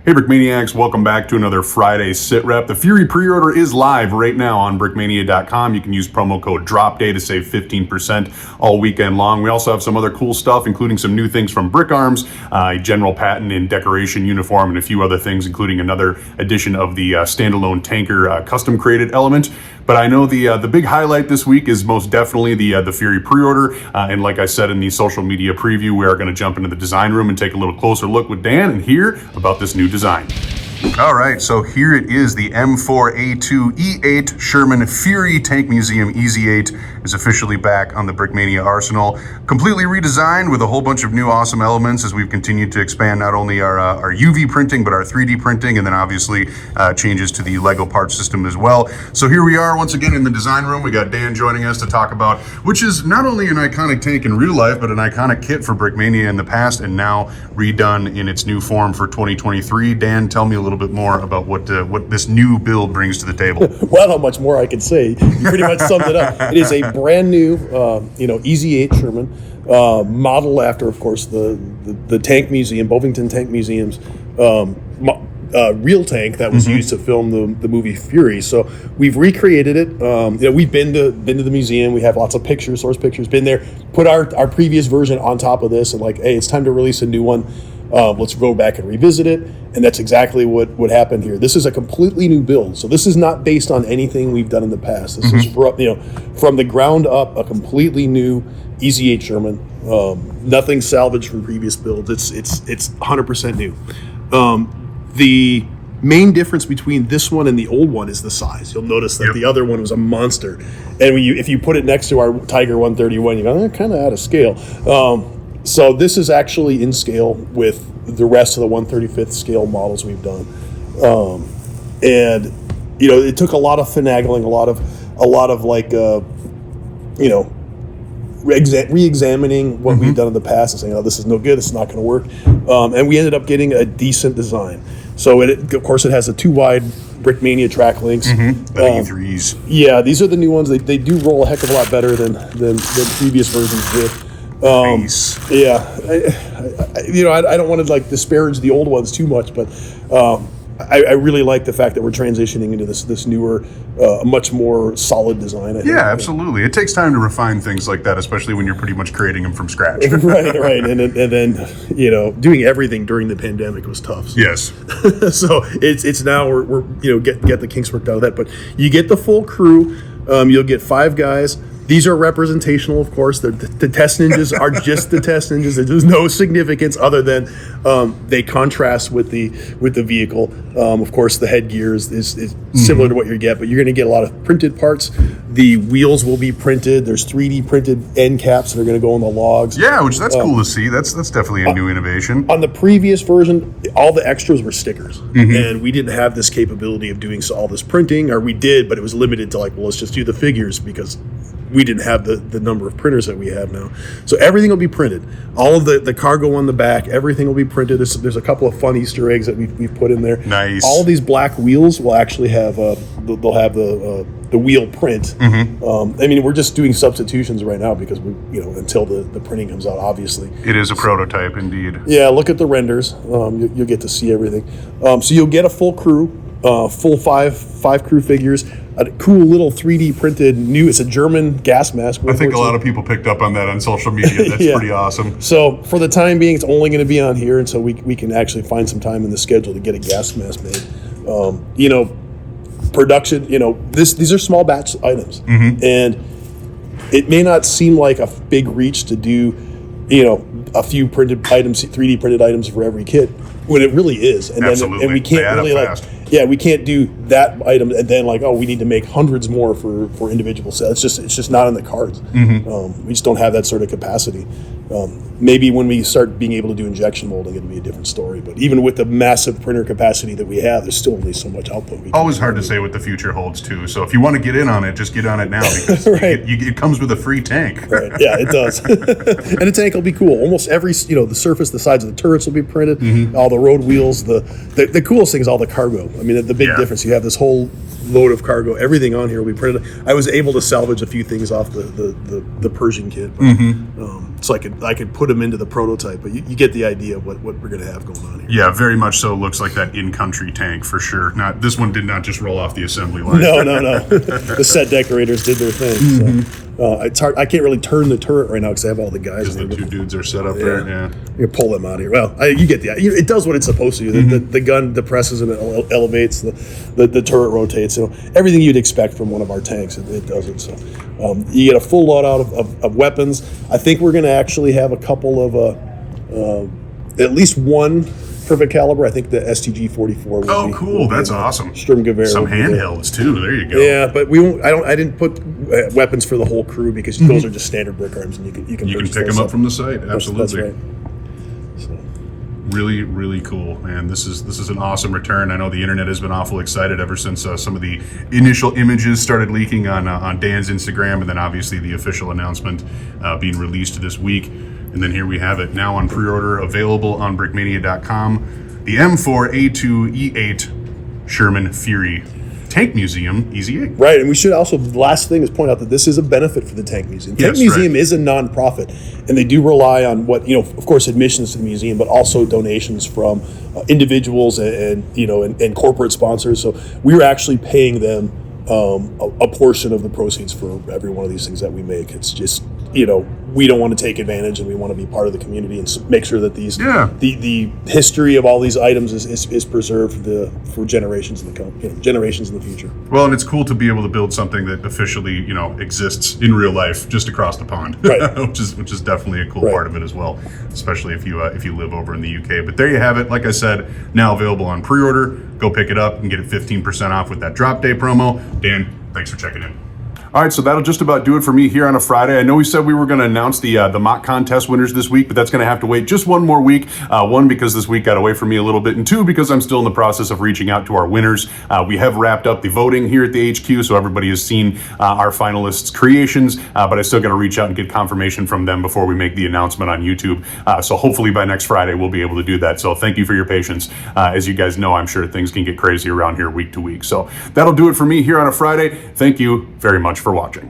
Hey Brickmaniacs, welcome back to another Friday Sit Rep. The Fury pre-order is live right now on brickmania.com. You can use promo code DROPDAY to save 15% all weekend long. We also have some other cool stuff, including some new things from Brick Arms, a general patent in decoration uniform, and a few other things, including another edition of the standalone tanker custom created element. But I know the big highlight this week is most definitely the Fury pre-order. And like I said in the social media preview, we are going to jump into the design room and take a little closer look with Dan and hear about this new design. All right, so here it is, the M4A2E8 Sherman Fury Tank Museum EZ8 is officially back on the Brickmania arsenal. Completely redesigned with a whole bunch of new awesome elements as we've continued to expand not only our UV printing, but our 3D printing, and then obviously changes to the Lego part system as well. So here we are once again in the design room. We got Dan joining us to talk about, which is not only an iconic tank in real life, but an iconic kit for Brickmania in the past, and now redone in its new form for 2023. Dan, tell me a little bit more about what this new build brings to the table. Well, not much more I can say. You pretty much summed it up. It is a brand new, EZ8 Sherman, modeled after, of course, the Tank Museum, Bovington Tank Museum's real tank that was used to film the movie Fury. So we've recreated it. We've been to the museum. We have lots of pictures, source pictures. Been there. Put our previous version on top of this, and like, hey, it's time to release a new one. Let's go back and revisit it, and that's exactly what happened here. This is a completely new build, so this is not based on anything we've done in the past. This is from the ground up, a completely new EZ8 Sherman. Nothing salvaged from previous builds. It's 100% new. The main difference between this one and the old one is the size. You'll notice that the other one was a monster, and if you put it next to our Tiger 131, you go, they're kind of out of scale. So this is actually in scale with the rest of the 1/35th scale models we've done, and it took a lot of finagling, a lot of like re-examining what we've done in the past and saying, oh, this is no good, this is not going to work, and we ended up getting a decent design. So of course it has the 2 wide Brickmania track links. E3s. Yeah, these are the new ones. They do roll a heck of a lot better than previous versions did. Nice. Yeah, I don't want to like disparage the old ones too much, but I really like the fact that we're transitioning into this newer, much more solid design. I think. Yeah, absolutely. It takes time to refine things like that, especially when you're pretty much creating them from scratch. right, and then doing everything during the pandemic was tough. So. Yes. So it's now we're get the kinks worked out of that, but you get the full crew. You'll get 5 guys. These are representational, of course. The test ninjas are just the test ninjas. There's no significance other than they contrast with the vehicle. Of course, the headgear is similar to what you get, but you're going to get a lot of printed parts. The wheels will be printed. There's 3D printed end caps that are going to go on the logs. Yeah, that's cool to see. That's definitely a new innovation. On the previous version, all the extras were stickers, and we didn't have this capability of doing all this printing, or we did, but it was limited to let's just do the figures because we didn't have the number of printers that we have now. So everything will be printed. All of the cargo on the back, everything will be printed. There's a couple of fun Easter eggs that we've put in there. Nice. All of these black wheels will actually have they'll have the wheel print. We're just doing substitutions right now because we until the printing comes out. Obviously, it is a prototype indeed. Yeah, look at the renders. You'll get to see everything. So you'll get a full crew, full five crew figures. A cool little 3D printed it's a German gas mask. I think a lot of people picked up on that on social media. That's pretty awesome. So for the time being, it's only going to be on here until we can actually find some time in the schedule to get a gas mask made. Production, these are small batch items. And it may not seem like a big reach to do, a few printed items, 3D printed items for every kit, when it really is. And Absolutely. And we can't really we can't do that item and then we need to make hundreds more for individual sales. It's just not in the cards. We just don't have that sort of capacity. Maybe when we start being able to do injection molding, it'll be a different story. But even with the massive printer capacity that we have, there's still only so much output. Always hard to say what the future holds too. So if you want to get in on it, just get on it now because it comes with a free tank. Right. Yeah, it does. And the tank will be cool. Almost every the surface, the sides of the turrets will be printed. All the road wheels. The coolest thing is all the cargo. I mean, the big difference. You have this whole load of cargo. Everything on here will be printed. I was able to salvage a few things off the Pershing kit, but, so I could put them into the prototype. But you get the idea of what we're going to have going on here. Yeah, very much so. Looks like that in-country tank for sure. Not this one did not just roll off the assembly line. No. The set decorators did their thing. So, it's hard. I can't really turn the turret right now because I have all the guys. The two dudes are set up there. Yeah, you pull them out of here. Well, you get the idea. It does what it's supposed to do. The gun depresses and it elevates. The turret rotates. So everything you'd expect from one of our tanks, it does it. So you get a full loadout of weapons. I think we're going to actually have a couple of at least one perfect caliber. I think the STG 44. Oh, cool! That's awesome. Sturmgewehr. Some handhelds too. There you go. Yeah, but we won't. I didn't put weapons for the whole crew because those are just standard brick arms, and you can pick them up from the site. Absolutely. That's right. So. Really, really cool, man. This is an awesome return. I know the internet has been awful excited ever since some of the initial images started leaking on Dan's Instagram, and then obviously the official announcement being released this week. And then here we have it now on pre-order, available on brickmania.com. The M4A2E8 Sherman Fury Tank Museum Easy 8. Right, and we should also, the last thing is point out that this is a benefit for the Tank Museum. Tank Museum is a nonprofit, and they do rely on of course, admissions to the museum, but also donations from individuals and corporate sponsors. So we're actually paying them a portion of the proceeds for every one of these things that we make. It's just, we don't want to take advantage, and we want to be part of the community and make sure that the history of all these items is preserved for generations in the future. Well, and it's cool to be able to build something that officially exists in real life just across the pond, right. which is definitely a cool part of it as well, especially if you live over in the UK. But there you have it. Like I said, now available on pre-order. Go pick it up and get it 15% off with that drop day promo. Dan, thanks for checking in. All right, so that'll just about do it for me here on a Friday. I know we said we were going to announce the mock contest winners this week, but that's going to have to wait just one more week. One, because this week got away from me a little bit, and two, because I'm still in the process of reaching out to our winners. We have wrapped up the voting here at the HQ, so everybody has seen our finalists' creations, but I still got to reach out and get confirmation from them before we make the announcement on YouTube. So hopefully by next Friday, we'll be able to do that. So thank you for your patience. As you guys know, I'm sure things can get crazy around here week to week. So that'll do it for me here on a Friday. Thank you very much for watching.